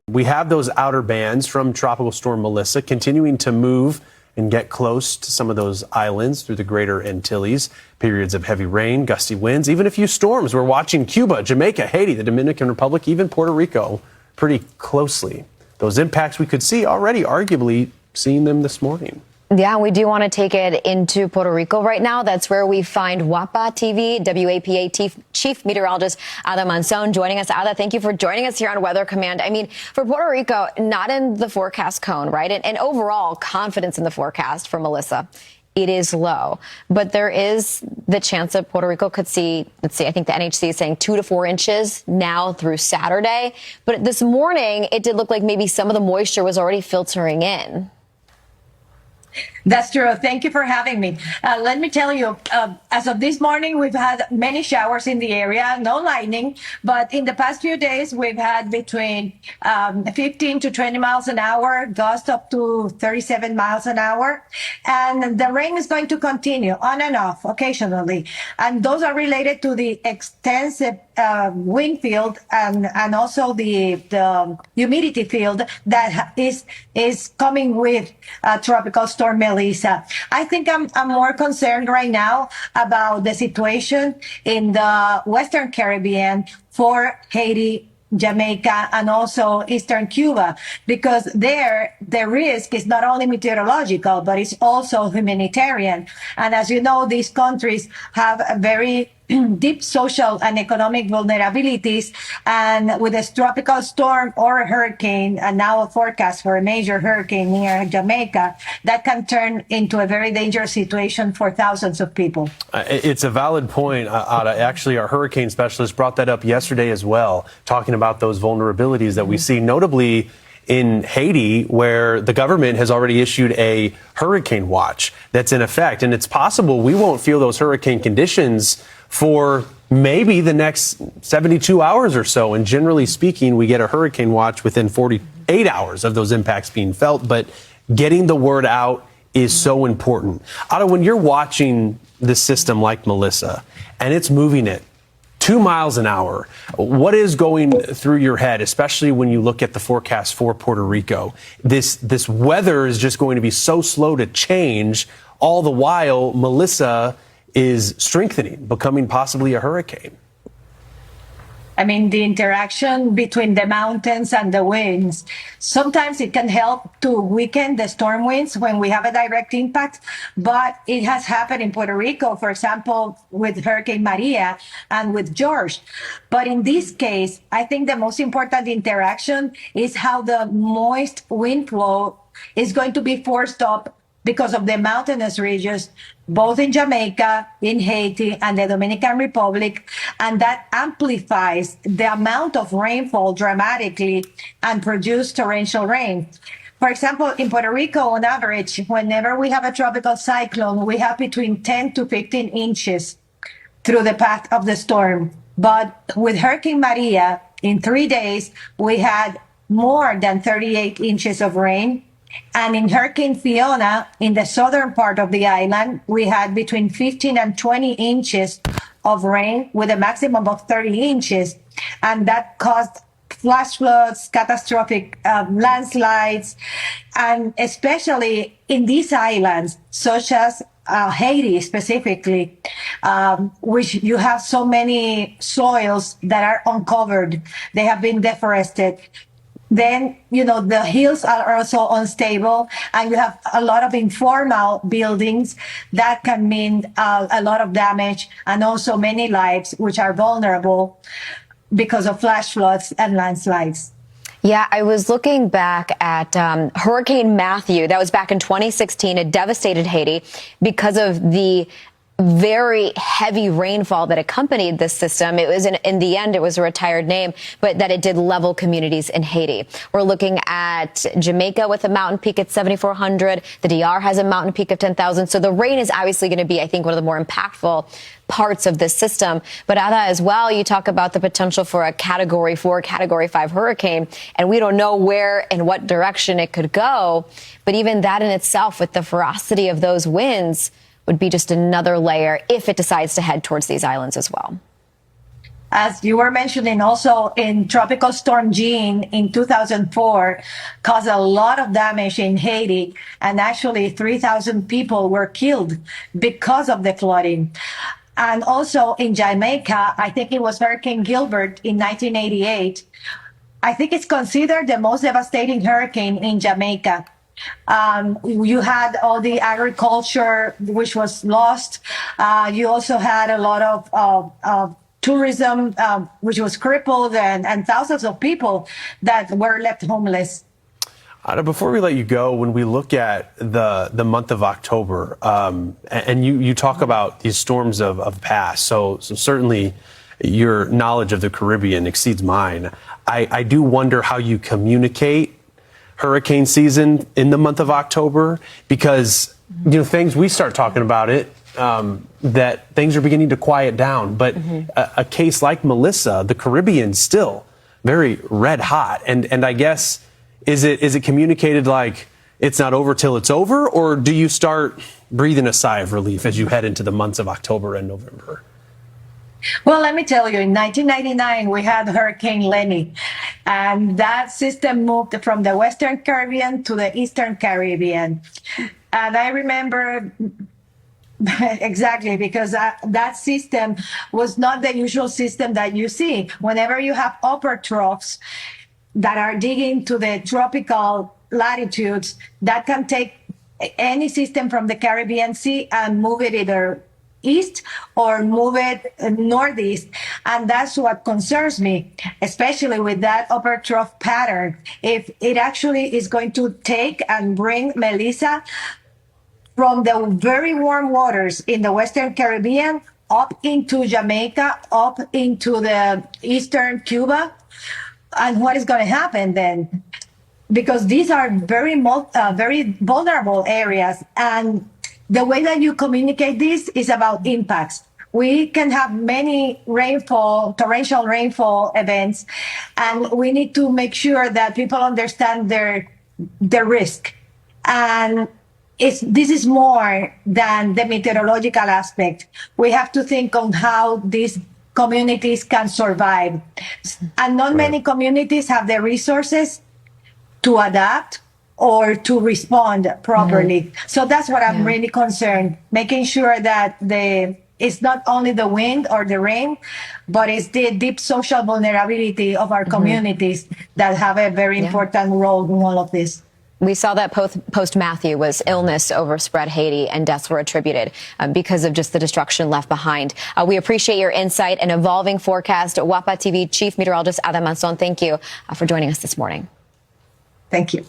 We have those outer bands from Tropical Storm Melissa continuing to move and get close to some of those islands through the greater Antilles. Periods of heavy rain, gusty winds, even a few storms. We're watching Cuba, Jamaica, Haiti, the Dominican Republic, even Puerto Rico pretty closely. Those impacts we could see already, arguably seeing them this morning. Yeah, we do want to take it into Puerto Rico right now. That's where we find WAPA TV, WAPA Chief Meteorologist Ada Monzón joining us. Ada, thank you for joining us here on Weather Command. I mean, for Puerto Rico, not in the forecast cone, right? And overall, confidence in the forecast for Melissa, it is low. But there is the chance that Puerto Rico could see, let's see, I think the NHC is saying 2 to 4 inches now through Saturday. But this morning, it did look like maybe some of the moisture was already filtering in. That's true. Thank you for having me. Let me tell you, as of this morning, we've had many showers in the area, no lightning, but in the past few days, we've had between 15 to 20 miles an hour, gusts up to 37 miles an hour. And the rain is going to continue on and off occasionally. And those are related to the extensive wind field and also the humidity field that is coming with Tropical Storm Melissa. I think I'm more concerned right now about the situation in the Western Caribbean for Haiti, Jamaica, and also Eastern Cuba, because there the risk is not only meteorological, but it's also humanitarian. And as you know, these countries have a very deep social and economic vulnerabilities, and with a tropical storm or a hurricane, and now a forecast for a major hurricane near Jamaica, that can turn into a very dangerous situation for thousands of people. It's a valid point, Ada. Actually, our hurricane specialist brought that up yesterday as well, talking about those vulnerabilities that we see, notably in Haiti, where the government has already issued a hurricane watch that's in effect. And it's possible we won't feel those hurricane conditions for maybe the next 72 hours or so. And generally speaking, we get a hurricane watch within 48 hours of those impacts being felt. But getting the word out is so important. Ada, when you're watching this system like Melissa and it's moving at 2 miles an hour, what is going through your head, especially when you look at the forecast for Puerto Rico? This weather is just going to be so slow to change. All the while, Melissa is strengthening, becoming possibly a hurricane. I mean, the interaction between the mountains and the winds, sometimes it can help to weaken the storm winds when we have a direct impact, but it has happened in Puerto Rico, for example, with Hurricane Maria and with George. But in this case, I think the most important interaction is how the moist wind flow is going to be forced up because of the mountainous regions, both in Jamaica, in Haiti, and the Dominican Republic, and that amplifies the amount of rainfall dramatically and produce torrential rain. For example, in Puerto Rico, on average, whenever we have a tropical cyclone, we have between 10 to 15 inches through the path of the storm. But with Hurricane Maria, in 3 days, we had more than 38 inches of rain. And in Hurricane Fiona, in the southern part of the island, we had between 15 and 20 inches of rain with a maximum of 30 inches. And that caused flash floods, catastrophic landslides, and especially in these islands, such as Haiti specifically, which you have so many soils that are uncovered. They have been deforested. Then, you know, the hills are also unstable, and you have a lot of informal buildings that can mean a lot of damage, and also many lives which are vulnerable because of flash floods and landslides. Yeah, I was looking back at Hurricane Matthew. That was back in 2016. It devastated Haiti because of the very heavy rainfall that accompanied this system. It was in the end, it was a retired name, but that it did level communities in Haiti. We're looking at Jamaica with a mountain peak at 7,400. The DR has a mountain peak of 10,000. So the rain is obviously going to be, I think, one of the more impactful parts of this system. But Ada, as well, you talk about the potential for a Category 4, Category 5 hurricane, and we don't know where and what direction it could go. But even that in itself, with the ferocity of those winds, would be just another layer if it decides to head towards these islands as well. as you were mentioning, also in Tropical Storm Jean in 2004, caused a lot of damage in Haiti, and actually 3,000 people were killed because of the flooding. And also in Jamaica, I think it was Hurricane Gilbert in 1988. I think it's considered the most devastating hurricane in Jamaica. You had all the agriculture, which was lost. You also had a lot of tourism, which was crippled, and thousands of people that were left homeless. Before we let you go, when we look at the month of October, and you talk about these storms of past, so certainly your knowledge of the Caribbean exceeds mine. I do wonder how you communicate hurricane season in the month of October, because things, we start talking about it, that things are beginning to quiet down. But a case like Melissa, the Caribbean still very red hot, and I guess. Is it communicated like it's not over till it's over, or do you start breathing a sigh of relief as you head into the months of October and November? Well, let me tell you, in 1999, we had Hurricane Lenny, and that system moved from the Western Caribbean to the Eastern Caribbean. And I remember exactly, because that system was not the usual system that you see. Whenever you have upper troughs that are digging to the tropical latitudes, that can take any system from the Caribbean Sea and move it either east or move it northeast. And that's what concerns me, especially with that upper trough pattern. If it actually is going to take and bring Melissa from the very warm waters in the Western Caribbean up into Jamaica, up into the Eastern Cuba, and what is going to happen then? Because these are very vulnerable areas, and the way that you communicate this is about impacts. We can have many torrential rainfall events, and we need to make sure that people understand their risk. And this is more than the meteorological aspect. We have to think on how these communities can survive. And not many communities have the resources to adapt or to respond properly. So that's what I'm really concerned, making sure that it's not only the wind or the rain, but it's the deep social vulnerability of our communities that have a very important role in all of this. We saw that post-Matthew was illness overspread Haiti, and deaths were attributed because of just the destruction left behind. We appreciate your insight and evolving forecast. WAPA TV Chief Meteorologist Monzón, thank you for joining us this morning. Thank you.